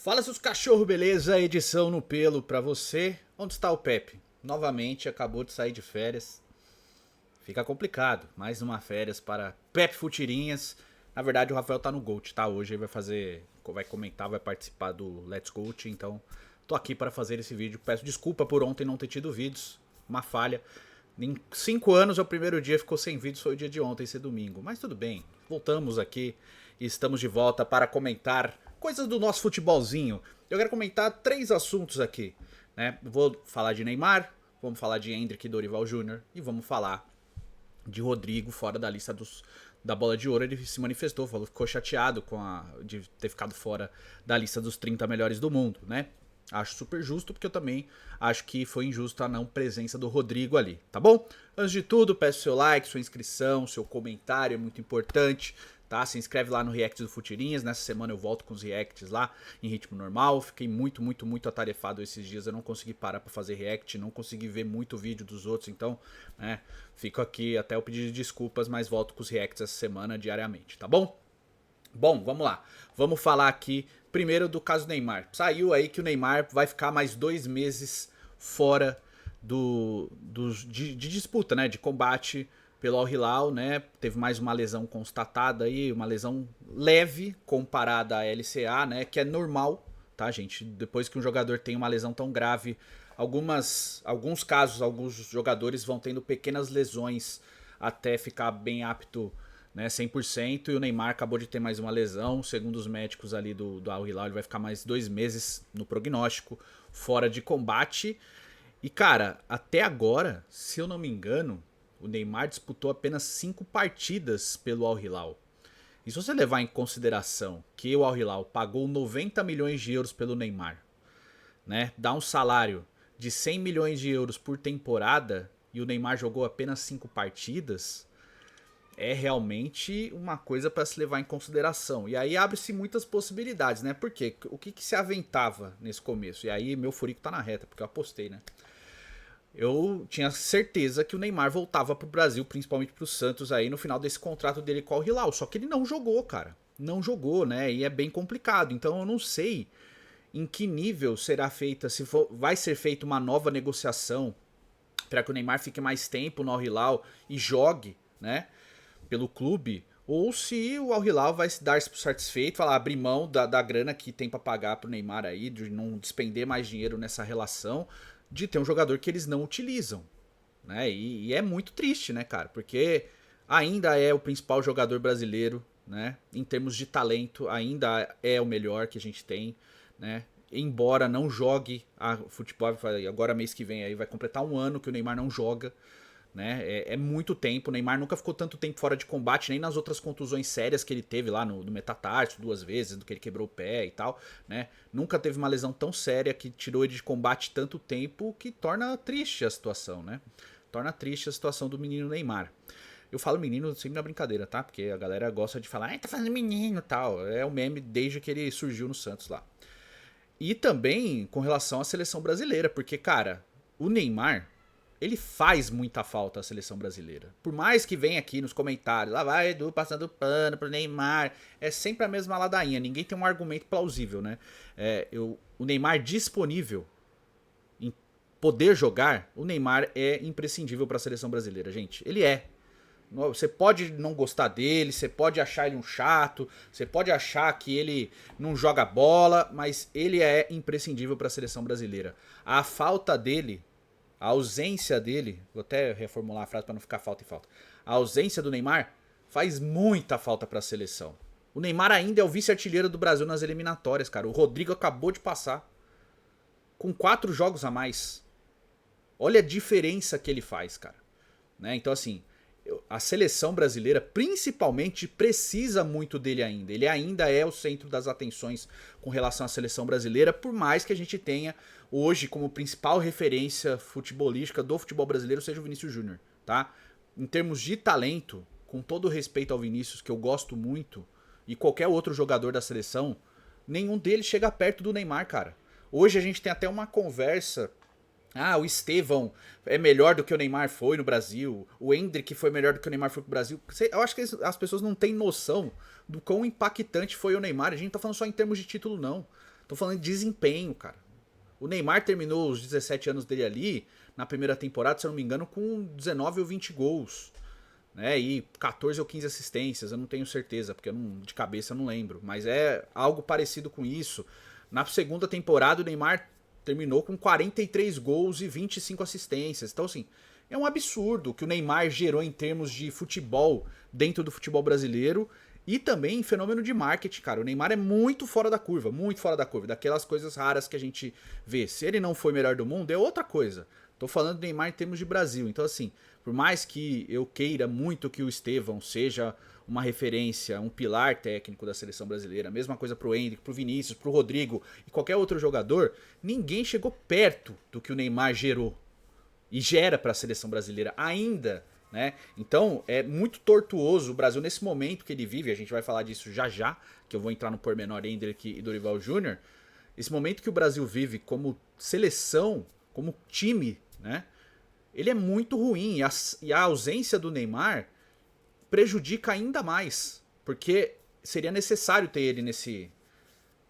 Fala seus cachorro, beleza? Edição no pelo pra você. Onde está o Pepe? Novamente acabou de sair de férias. Fica complicado. Mais uma férias para Pepe Futirinhas. Na verdade o Rafael tá no Gold, tá? Hoje ele vai comentar, vai participar do Let's Gold. Então tô aqui para fazer esse vídeo. Peço desculpa por ontem não ter tido vídeos. Uma falha. Em 5 anos é o primeiro dia ficou sem vídeos, foi o dia de ontem, esse domingo. Mas tudo bem, voltamos aqui e estamos de volta para comentar coisas do nosso futebolzinho. Eu quero comentar 3 assuntos aqui, né? Vou falar de Neymar, vamos falar de Endrick e Dorival Júnior e vamos falar de Rodrigo fora da lista da bola de ouro. Ele se manifestou, ficou chateado de ter ficado fora da lista dos 30 melhores do mundo, né? Acho super justo, porque eu também acho que foi injusto a não presença do Rodrigo ali, tá bom? Antes de tudo, peço seu like, sua inscrição, seu comentário, é muito importante, tá? Se inscreve lá no React do Futirinhas, nessa semana eu volto com os reacts lá em ritmo normal. Fiquei muito atarefado esses dias, eu não consegui parar pra fazer react, não consegui ver muito vídeo dos outros, então, né, fico aqui até eu pedir desculpas, mas volto com os reacts essa semana diariamente, tá bom? Bom, vamos lá. Vamos falar aqui primeiro do caso Neymar. Saiu aí que o Neymar vai ficar mais 2 meses fora de disputa, né? De combate pelo Al Hilal, né? Teve mais uma lesão constatada aí, uma lesão leve comparada à LCA, né? Que é normal, tá, gente? Depois que um jogador tem uma lesão tão grave, alguns casos, alguns jogadores vão tendo pequenas lesões até ficar bem apto, né, 100%, e o Neymar acabou de ter mais uma lesão. Segundo os médicos ali do Al Hilal, ele vai ficar mais 2 meses no prognóstico, fora de combate. E cara, até agora, se eu não me engano, o Neymar disputou apenas 5 partidas pelo Al Hilal. E se você levar em consideração que o Al Hilal pagou 90 milhões de euros pelo Neymar, né, dá um salário de 100 milhões de euros por temporada, e o Neymar jogou apenas 5 partidas, é realmente uma coisa para se levar em consideração. E aí abre-se muitas possibilidades, né? Porque o que se aventava nesse começo? E aí meu furico tá na reta, porque eu apostei, né? Eu tinha certeza que o Neymar voltava pro Brasil, principalmente pro Santos aí no final desse contrato dele com o Al Hilal. Só que ele não jogou, cara. Não jogou, né? E é bem complicado. Então eu não sei em que nível será feita, vai ser feita uma nova negociação para que o Neymar fique mais tempo no Al Hilal e jogue, né, pelo clube, ou se o Al Hilal vai se dar satisfeito, falar, abrir mão da grana que tem para pagar pro Neymar aí, de não despender mais dinheiro nessa relação, de ter um jogador que eles não utilizam, né? E é muito triste, né, cara? Porque ainda é o principal jogador brasileiro, né? Em termos de talento, ainda é o melhor que a gente tem, né? Embora não jogue a futebol, agora mês que vem aí vai completar 1 ano que o Neymar não joga, né? É muito tempo. O Neymar nunca ficou tanto tempo fora de combate, nem nas outras contusões sérias que ele teve lá no metatarso 2 vezes, do que ele quebrou o pé e tal, né? Nunca teve uma lesão tão séria que tirou ele de combate tanto tempo, que torna triste a situação, né? Torna triste a situação do menino Neymar. Eu falo menino sempre na brincadeira, tá? Porque a galera gosta de falar, tá fazendo menino e tal. É o meme desde que ele surgiu no Santos lá. E também com relação à seleção brasileira, porque, cara, o Neymar, ele faz muita falta à seleção brasileira. Por mais que venha aqui nos comentários, lá vai Edu passando pano pro Neymar, é sempre a mesma ladainha, ninguém tem um argumento plausível, né? O Neymar disponível em poder jogar, o Neymar é imprescindível para a seleção brasileira, gente. Ele é. Você pode não gostar dele, você pode achar ele um chato, você pode achar que ele não joga bola, mas ele é imprescindível para a seleção brasileira. A falta dele, a ausência dele, vou até reformular a frase para não ficar falta e falta. A ausência do Neymar faz muita falta para a seleção. O Neymar ainda é o vice-artilheiro do Brasil nas eliminatórias, cara. O Rodrigo acabou de passar com 4 jogos a mais. Olha a diferença que ele faz, cara. Né? Então, assim, a seleção brasileira principalmente precisa muito dele ainda. Ele ainda é o centro das atenções com relação à seleção brasileira, por mais que a gente tenha hoje como principal referência futebolística do futebol brasileiro seja o Vinícius Júnior, tá? Em termos de talento, com todo o respeito ao Vinícius, que eu gosto muito, e qualquer outro jogador da seleção, nenhum deles chega perto do Neymar, cara. Hoje a gente tem até uma conversa. Ah, o Estevão é melhor do que o Neymar foi no Brasil. O Endrick foi melhor do que o Neymar foi pro Brasil. Eu acho que as pessoas não têm noção do quão impactante foi o Neymar. A gente não tá falando só em termos de título, não. Tô falando de desempenho, cara. O Neymar terminou os 17 anos dele ali, na primeira temporada, se eu não me engano, com 19 ou 20 gols. Né? E 14 ou 15 assistências, eu não tenho certeza, porque de cabeça eu não lembro. Mas é algo parecido com isso. Na segunda temporada, o Neymar terminou com 43 gols e 25 assistências. Então, assim, é um absurdo o que o Neymar gerou em termos de futebol dentro do futebol brasileiro. E também fenômeno de marketing, cara. O Neymar é muito fora da curva, muito fora da curva. Daquelas coisas raras que a gente vê. Se ele não foi melhor do mundo, é outra coisa. Tô falando do Neymar em termos de Brasil. Então, assim, por mais que eu queira muito que o Estevão seja uma referência, um pilar técnico da seleção brasileira, a mesma coisa pro Endrick, pro Vinícius, pro Rodrigo e qualquer outro jogador, ninguém chegou perto do que o Neymar gerou. E gera para a seleção brasileira ainda. Né? Então é muito tortuoso o Brasil nesse momento que ele vive, a gente vai falar disso já já, que eu vou entrar no pormenor Endrick e Dorival Júnior. Esse momento que o Brasil vive como seleção, como time, né? Ele é muito ruim e a ausência do Neymar prejudica ainda mais, porque seria necessário ter ele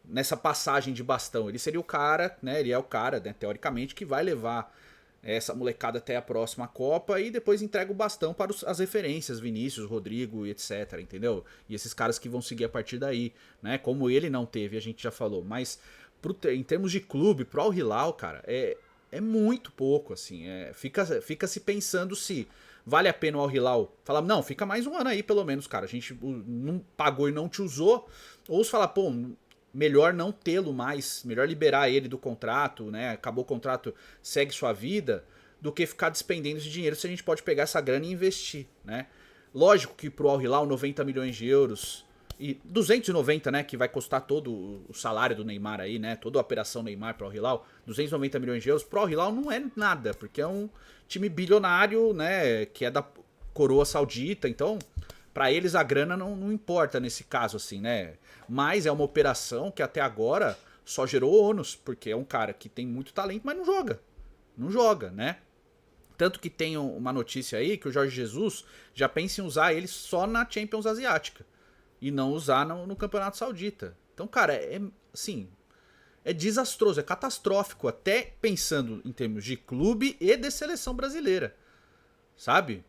nessa passagem de bastão. Ele seria o cara, né? Ele é o cara, né, teoricamente, que vai levar essa molecada até a próxima Copa e depois entrega o bastão para as referências, Vinícius, Rodrigo e etc, entendeu? E esses caras que vão seguir a partir daí, né? Como ele não teve, a gente já falou. Mas em termos de clube, pro Al Hilal, cara, é muito pouco, assim. Fica se pensando se vale a pena o Al Hilal falar, não, fica mais um ano aí pelo menos, cara. A gente não pagou e não te usou. Ou se falar, pô, melhor não tê-lo mais, melhor liberar ele do contrato, né? Acabou o contrato, segue sua vida, do que ficar despendendo esse dinheiro se a gente pode pegar essa grana e investir, né? Lógico que pro Al Hilal 90 milhões de euros e 290, né, que vai custar todo o salário do Neymar aí, né? Toda a operação Neymar pro Al Hilal, 290 milhões de euros pro Al Hilal não é nada, porque é um time bilionário, né, que é da coroa saudita, então para eles a grana não importa nesse caso, assim, né? Mas é uma operação que até agora só gerou ônus, porque é um cara que tem muito talento, mas não joga. Não joga, né? Tanto que tem uma notícia aí que o Jorge Jesus já pensa em usar ele só na Champions Asiática e não usar no Campeonato Saudita. Então, cara, assim, é desastroso, é catastrófico, até pensando em termos de clube e de seleção brasileira, sabe?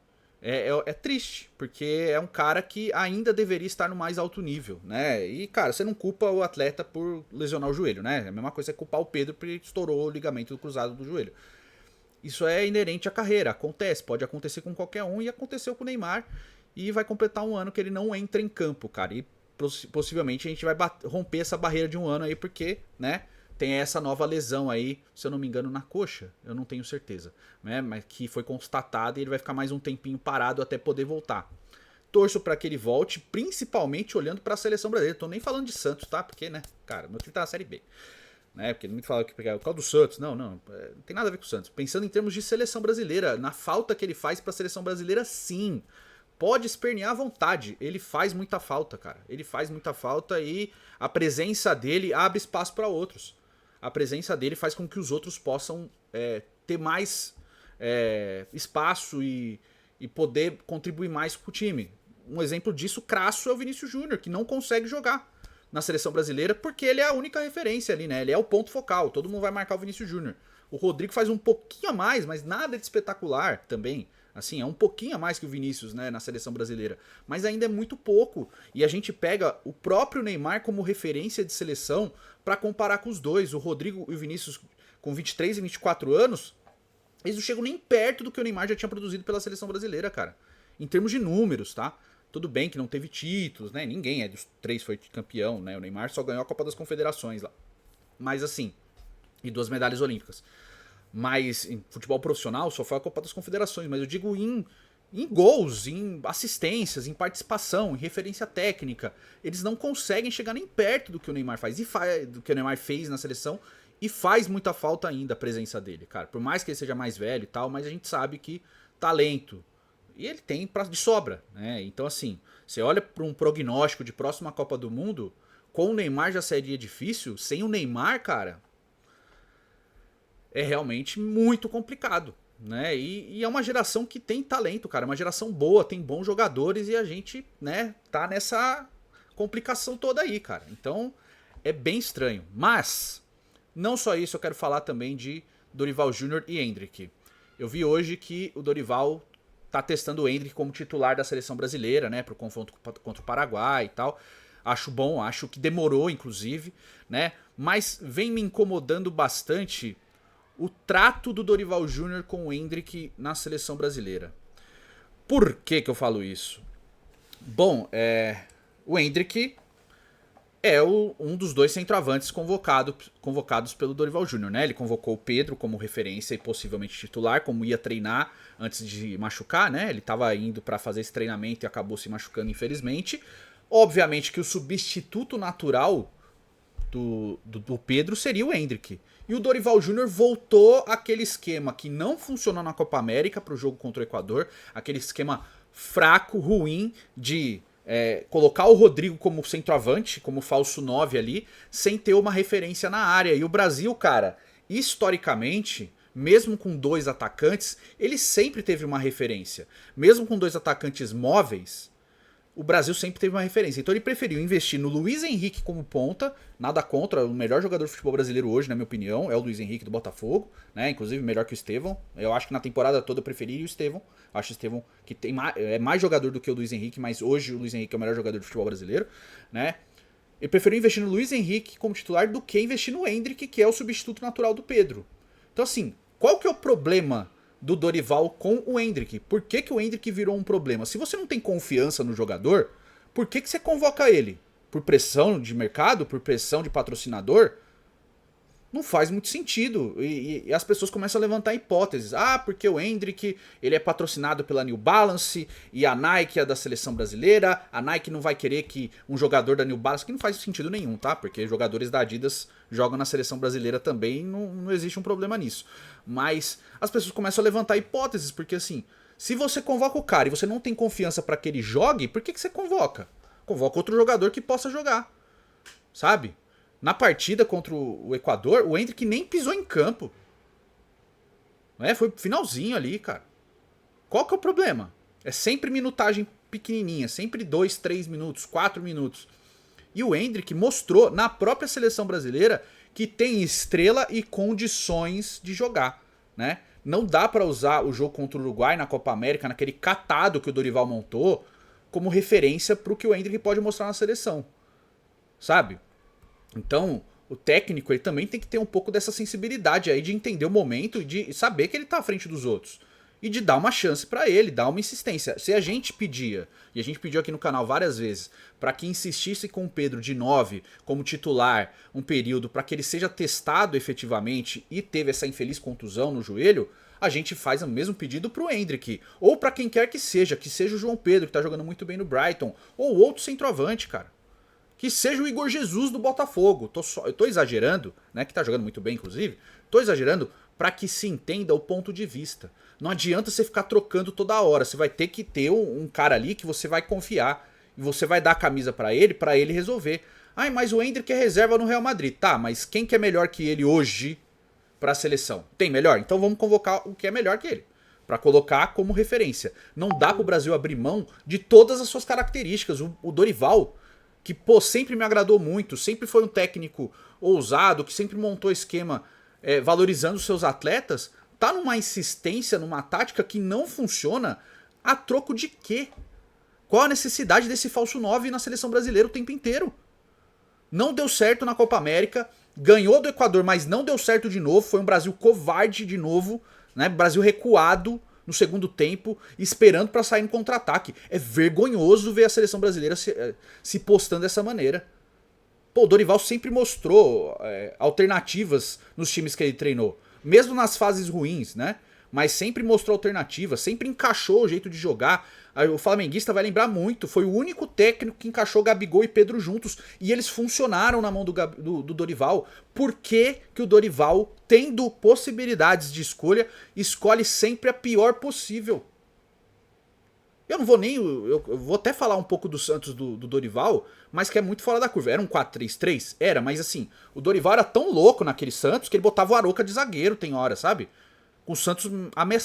É triste, porque é um cara que ainda deveria estar no mais alto nível, né? E, cara, você não culpa o atleta por lesionar o joelho, né? É a mesma coisa que culpar o Pedro porque estourou o ligamento cruzado do joelho. Isso é inerente à carreira, acontece, pode acontecer com qualquer um e aconteceu com o Neymar e vai completar um ano que ele não entra em campo, cara. E possivelmente a gente vai romper essa barreira de um ano aí porque, né? Tem essa nova lesão aí, se eu não me engano, na coxa, eu não tenho certeza, né? Mas que foi constatada e ele vai ficar mais um tempinho parado até poder voltar. Torço para que ele volte, principalmente olhando para a seleção brasileira. Tô nem falando de Santos, tá? Porque, né, cara, meu time tá na Série B. Né? Porque muito fala que é o qual do Santos. Não tem nada a ver com o Santos. Pensando em termos de seleção brasileira, na falta que ele faz para a seleção brasileira, sim. Pode espernear à vontade. Ele faz muita falta, cara. Ele faz muita falta e a presença dele abre espaço para outros. A presença dele faz com que os outros possam ter mais espaço e poder contribuir mais com o time. Um exemplo disso crasso é o Vinícius Júnior, que não consegue jogar na seleção brasileira porque ele é a única referência ali, né? Ele é o ponto focal, todo mundo vai marcar o Vinícius Júnior. O Rodrigo faz um pouquinho a mais, mas nada de espetacular também. Assim, é um pouquinho a mais que o Vinícius, né, na seleção brasileira. Mas ainda é muito pouco. E a gente pega o próprio Neymar como referência de seleção para comparar com os dois. O Rodrigo e o Vinícius, com 23 e 24 anos, eles não chegam nem perto do que o Neymar já tinha produzido pela seleção brasileira, cara. Em termos de números, tá? Tudo bem que não teve títulos, né? Ninguém dos três foi campeão, né? O Neymar só ganhou a Copa das Confederações lá. Mas assim, e 2 medalhas olímpicas. Mas em futebol profissional só foi a Copa das Confederações. Mas eu digo em gols, em assistências, em participação, em referência técnica. Eles não conseguem chegar nem perto do que o Neymar faz. Do que o Neymar fez na seleção. E faz muita falta ainda a presença dele, cara. Por mais que ele seja mais velho e tal, mas a gente sabe que talento. E ele tem de sobra, né? Então assim, você olha para um prognóstico de próxima Copa do Mundo, com o Neymar já seria difícil. Sem o Neymar, cara, é realmente muito complicado, né? E é uma geração que tem talento, cara. É uma geração boa, tem bons jogadores e a gente, né, tá nessa complicação toda aí, cara. Então, É bem estranho. Mas, não só isso, eu quero falar também de Dorival Júnior e Endrick. Eu vi hoje que o Dorival tá testando o Endrick como titular da seleção brasileira, né, pro confronto contra o Paraguai e tal. Acho bom, acho que demorou, inclusive, né? Mas vem me incomodando bastante o trato do Dorival Júnior com o Endrick na seleção brasileira. Por que eu falo isso? Bom, o Endrick é um dos dois centroavantes convocados pelo Dorival Júnior, né? Ele convocou o Pedro como referência e possivelmente titular, como ia treinar antes de machucar, né? Ele estava indo para fazer esse treinamento e acabou se machucando, infelizmente. Obviamente que o substituto natural do Pedro seria o Endrick. E o Dorival Júnior voltou àquele esquema que não funcionou na Copa América para o jogo contra o Equador, aquele esquema fraco, ruim de colocar o Rodrigo como centroavante, como falso 9 ali, sem ter uma referência na área. E o Brasil, cara, historicamente, mesmo com dois atacantes, ele sempre teve uma referência. Mesmo com dois atacantes móveis, o Brasil sempre teve uma referência. Então ele preferiu investir no Luiz Henrique como ponta, nada contra, o melhor jogador de futebol brasileiro hoje, na minha opinião, é o Luiz Henrique do Botafogo, né? Inclusive melhor que o Estevão. Eu acho que na temporada toda eu preferi o Estevão. Acho o Estevão que é mais jogador do que o Luiz Henrique, mas hoje o Luiz Henrique é o melhor jogador de futebol brasileiro, né? Ele preferiu investir no Luiz Henrique como titular do que investir no Endrick, que é o substituto natural do Pedro. Então assim, qual que é o problema do Dorival com o Endrick? Por que o Endrick virou um problema? Se você não tem confiança no jogador, por que você convoca ele? Por pressão de mercado? Por pressão de patrocinador? Não faz muito sentido. E as pessoas começam a levantar hipóteses. Ah, porque o Endrick ele é patrocinado pela New Balance e a Nike é da seleção brasileira. A Nike não vai querer que um jogador da New Balance, que não faz sentido nenhum, tá? Porque jogadores da Adidas jogam na seleção brasileira também e não existe um problema nisso. Mas as pessoas começam a levantar hipóteses, porque assim, se você convoca o cara e você não tem confiança para que ele jogue, por que você convoca? Convoca outro jogador que possa jogar, sabe? Na partida contra o Equador, o Endrick nem pisou em campo. Foi finalzinho ali, cara. Qual que é o problema? É sempre minutagem pequenininha, sempre 2, 3 minutos, 4 minutos. E o Endrick mostrou na própria seleção brasileira que tem estrela e condições de jogar, né? Não dá pra usar o jogo contra o Uruguai na Copa América, naquele catado que o Dorival montou, como referência pro que o Endrick pode mostrar na seleção, sabe? Então, o técnico ele também tem que ter um pouco dessa sensibilidade aí de entender o momento e de saber que ele tá à frente dos outros. E de dar uma chance pra ele, dar uma insistência. Se a gente pedia, e a gente pediu aqui no canal várias vezes, pra que insistisse com o Pedro de 9 como titular um período pra que ele seja testado efetivamente e teve essa infeliz contusão no joelho, a gente faz o mesmo pedido pro Endrick. Ou pra quem quer que seja o João Pedro, que tá jogando muito bem no Brighton, ou outro centroavante, cara. Que seja o Igor Jesus do Botafogo. Eu tô exagerando, né? Que tá jogando muito bem, inclusive. Tô exagerando para que se entenda o ponto de vista. Não adianta você ficar trocando toda hora. Você vai ter que ter um cara ali que você vai confiar. E você vai dar a camisa para ele resolver. Ai, mas o Endrick é reserva no Real Madrid. Tá, mas quem que é melhor que ele hoje para a seleção? Tem melhor? Então vamos convocar o que é melhor que ele. Para colocar como referência. Não dá pro Brasil abrir mão de todas as suas características. O Dorival, que sempre me agradou muito, sempre foi um técnico ousado, que sempre montou esquema valorizando os seus atletas, tá numa insistência, numa tática que não funciona a troco de quê? Qual a necessidade desse falso 9 na seleção brasileira o tempo inteiro? Não deu certo na Copa América, ganhou do Equador, mas não deu certo de novo, foi um Brasil covarde de novo, né? Brasil recuado no segundo tempo, esperando para sair no contra-ataque. É vergonhoso ver a seleção brasileira se postando dessa maneira. Pô, o Dorival sempre mostrou alternativas nos times que ele treinou. Mesmo nas fases ruins, né? Mas sempre mostrou alternativas, sempre encaixou o jeito de jogar. O flamenguista vai lembrar muito, foi o único técnico que encaixou Gabigol e Pedro juntos. E eles funcionaram na mão do Dorival. Por que o Dorival, tendo possibilidades de escolha, escolhe sempre a pior possível? Eu não vou nem... Eu vou até falar um pouco do Santos do Dorival, mas que é muito fora da curva. Era um 4-3-3? Era, mas assim, o Dorival era tão louco naquele Santos que ele botava o Arouca de zagueiro, tem hora, sabe? com o Santos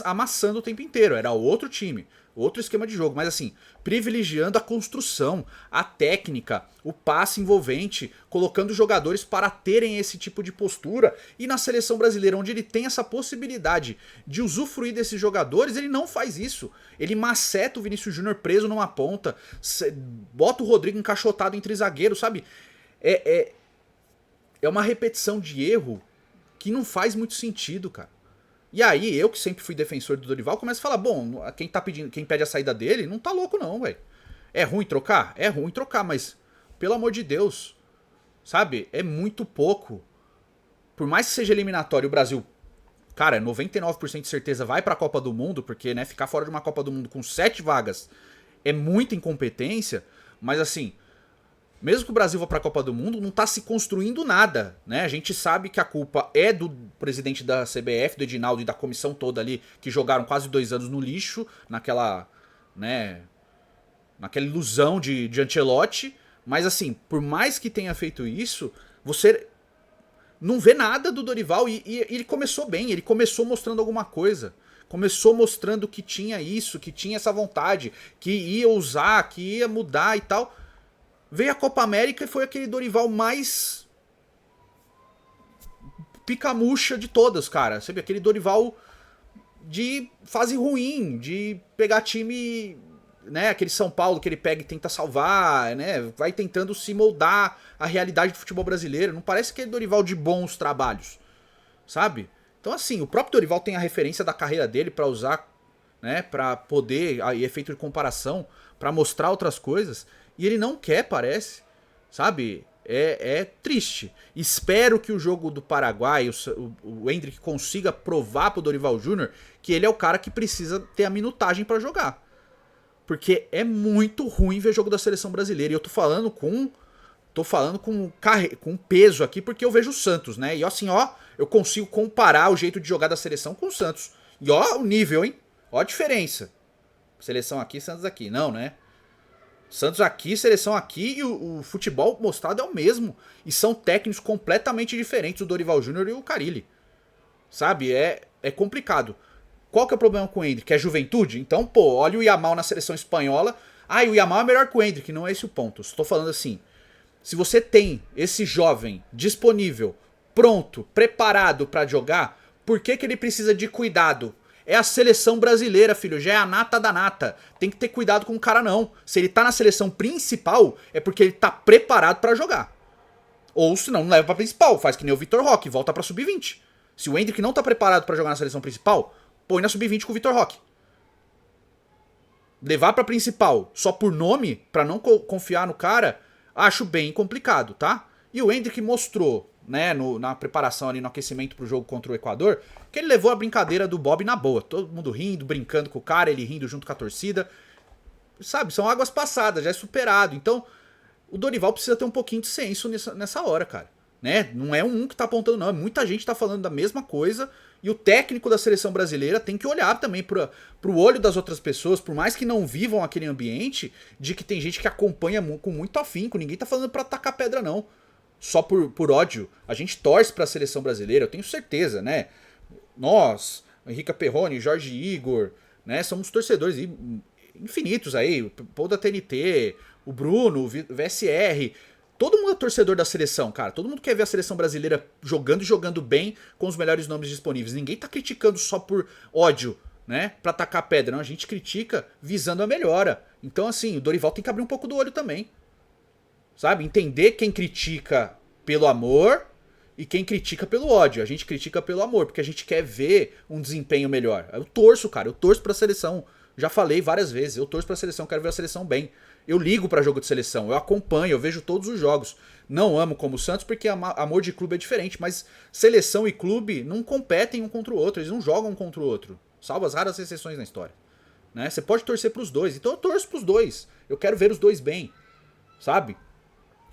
amassando o tempo inteiro. Era outro time, outro esquema de jogo. Mas assim, privilegiando a construção, a técnica, o passe envolvente, colocando jogadores para terem esse tipo de postura. E na seleção brasileira, onde ele tem essa possibilidade de usufruir desses jogadores, ele não faz isso. Ele maceta o Vinícius Júnior preso numa ponta, bota o Rodrigo encaixotado entre zagueiros, sabe? É uma repetição de erro que não faz muito sentido, cara. E aí, eu que sempre fui defensor do Dorival, começo a falar, bom, quem pede a saída dele não tá louco não, velho. É ruim trocar? É ruim trocar, mas pelo amor de Deus, sabe? É muito pouco. Por mais que seja eliminatório, o Brasil, cara, 99% de certeza vai pra Copa do Mundo, porque, né, ficar fora de uma Copa do Mundo com 7 vagas é muita incompetência, mas assim, mesmo que o Brasil vá para a Copa do Mundo, não está se construindo nada, né? A gente sabe que a culpa é do presidente da CBF, do Edinaldo e da comissão toda ali, que jogaram quase 2 anos no lixo, naquela ilusão de Ancelotti. Mas assim, por mais que tenha feito isso, você não vê nada do Dorival e ele começou bem, ele começou mostrando alguma coisa. Começou mostrando que tinha isso, que tinha essa vontade, que ia usar, que ia mudar e tal. Veio a Copa América e foi aquele Dorival mais picamucha de todas, cara. Sabe? Aquele Dorival de fase ruim, de pegar time, né? Aquele São Paulo que ele pega e tenta salvar, né? Vai tentando se moldar à realidade do futebol brasileiro. Não parece aquele Dorival de bons trabalhos, sabe? Então assim, o próprio Dorival tem a referência da carreira dele pra usar, né? Pra poder, aí efeito de comparação, pra mostrar outras coisas. E ele não quer, parece, sabe? É triste. Espero que o jogo do Paraguai, o Endrick consiga provar pro Dorival Júnior que ele é o cara que precisa ter a minutagem pra jogar. Porque é muito ruim ver jogo da seleção brasileira. E eu tô falando com peso aqui, porque eu vejo o Santos, né? E assim, ó, eu consigo comparar o jeito de jogar da seleção com o Santos. E ó o nível, hein? Ó a diferença. Seleção aqui, Santos aqui. Não, né? Santos aqui, seleção aqui e o futebol mostrado é o mesmo. E são técnicos completamente diferentes, o Dorival Júnior e o Carille. Sabe? É complicado. Qual que é o problema com o Endrick? É juventude? Então, pô, olha o Yamal na seleção espanhola. Ah, e o Yamal é melhor que o Endrick. Não é esse o ponto. Estou falando assim. Se você tem esse jovem disponível, pronto, preparado pra jogar, por que ele precisa de cuidado? É a seleção brasileira, filho. Já é a nata da nata. Tem que ter cuidado com o cara, não. Se ele tá na seleção principal, é porque ele tá preparado pra jogar. Ou se não leva pra principal. Faz que nem o Vitor Roque. Volta pra sub-20. Se o Endrick não tá preparado pra jogar na seleção principal, põe na sub-20 com o Vitor Roque. Levar pra principal só por nome, pra não confiar no cara, acho bem complicado, tá? E o Endrick mostrou, né, na preparação ali, no aquecimento pro jogo contra o Equador, que ele levou a brincadeira do Bob na boa. Todo mundo rindo, brincando com o cara, ele rindo junto com a torcida. Sabe, são águas passadas, já é superado. Então, o Dorival precisa ter um pouquinho de senso nessa hora, cara. Né? Não é um que tá apontando, não. Muita gente tá falando da mesma coisa. E o técnico da seleção brasileira tem que olhar também pro olho das outras pessoas, por mais que não vivam aquele ambiente, de que tem gente que acompanha com muito afinco. Ninguém tá falando pra tacar pedra, não. Só por ódio. A gente torce pra seleção brasileira, eu tenho certeza, né? Nós, Henrique Perrone, Jorge Igor, né? Somos torcedores infinitos aí. O Paul da TNT, o Bruno, o VSR. Todo mundo é torcedor da seleção, cara. Todo mundo quer ver a seleção brasileira jogando e jogando bem com os melhores nomes disponíveis. Ninguém tá criticando só por ódio, né? Pra tacar pedra. Não, a gente critica visando a melhora. Então, assim, o Dorival tem que abrir um pouco do olho também. Sabe? Entender quem critica pelo amor e quem critica pelo ódio. A gente critica pelo amor, porque a gente quer ver um desempenho melhor. Eu torço, cara. Eu torço pra seleção. Já falei várias vezes. Eu torço pra seleção, quero ver a seleção bem. Eu ligo pra jogo de seleção, eu acompanho, eu vejo todos os jogos. Não amo como o Santos, porque amor de clube é diferente, mas seleção e clube não competem um contra o outro, eles não jogam um contra o outro. Salvo as raras exceções na história. Né? Você pode torcer pros dois, então eu torço pros dois. Eu quero ver os dois bem, sabe?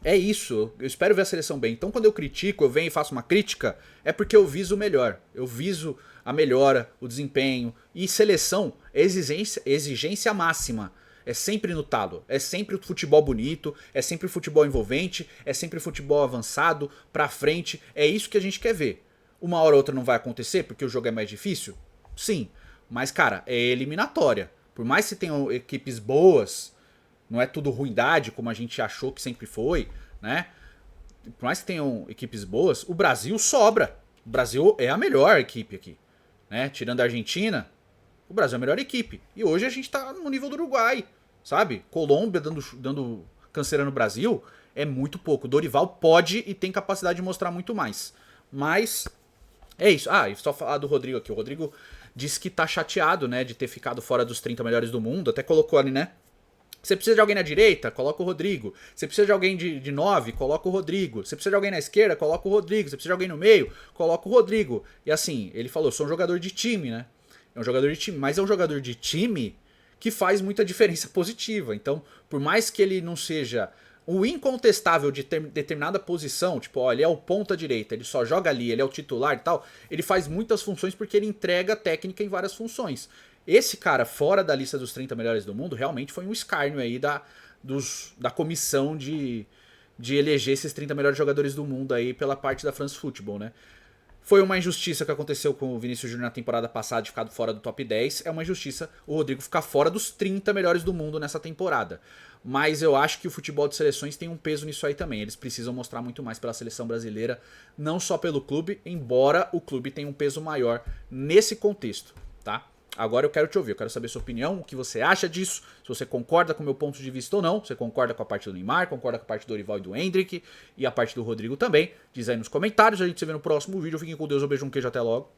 É isso, eu espero ver a seleção bem. Então quando eu critico, eu venho e faço uma crítica, é porque eu viso o melhor. Eu viso a melhora, o desempenho. E seleção é exigência máxima. É sempre no talo, é sempre o futebol bonito, é sempre o futebol envolvente, é sempre o futebol avançado, pra frente, é isso que a gente quer ver. Uma hora ou outra não vai acontecer porque o jogo é mais difícil? Sim, mas cara, é eliminatória. Por mais que tenham equipes boas, não é tudo ruindade como a gente achou que sempre foi, né? Por mais que tenham equipes boas, o Brasil sobra. O Brasil é a melhor equipe aqui, né? Tirando a Argentina, o Brasil é a melhor equipe. E hoje a gente tá no nível do Uruguai, sabe? Colômbia dando canseira no Brasil é muito pouco. Dorival pode e tem capacidade de mostrar muito mais. Mas é isso. Ah, e só falar do Rodrigo aqui. O Rodrigo disse que tá chateado, né, de ter ficado fora dos 30 melhores do mundo. Até colocou ali, né? Você precisa de alguém na direita? Coloca o Rodrigo. Você precisa de alguém de 9? Coloca o Rodrigo. Você precisa de alguém na esquerda? Coloca o Rodrigo. Você precisa de alguém no meio? Coloca o Rodrigo. E assim, ele falou, sou um jogador de time, né? É um jogador de time, mas é um jogador de time que faz muita diferença positiva. Então, por mais que ele não seja o incontestável de determinada posição, tipo, ó, ele é o ponta direita, ele só joga ali, ele é o titular e tal, ele faz muitas funções porque ele entrega técnica em várias funções. Esse cara, fora da lista dos 30 melhores do mundo, realmente foi um escárnio aí da comissão de eleger esses 30 melhores jogadores do mundo aí pela parte da France Football, né? Foi uma injustiça que aconteceu com o Vinícius Júnior na temporada passada de ficar fora do top 10. É uma injustiça o Rodrigo ficar fora dos 30 melhores do mundo nessa temporada. Mas eu acho que o futebol de seleções tem um peso nisso aí também. Eles precisam mostrar muito mais pela seleção brasileira, não só pelo clube, embora o clube tenha um peso maior nesse contexto, tá? Agora eu quero te ouvir, eu quero saber sua opinião, o que você acha disso, se você concorda com o meu ponto de vista ou não, você concorda com a parte do Neymar, concorda com a parte do Dorival e do Hendrick e a parte do Rodrigo também, diz aí nos comentários, a gente se vê no próximo vídeo, fiquem com Deus, um beijo, um queijo, até logo.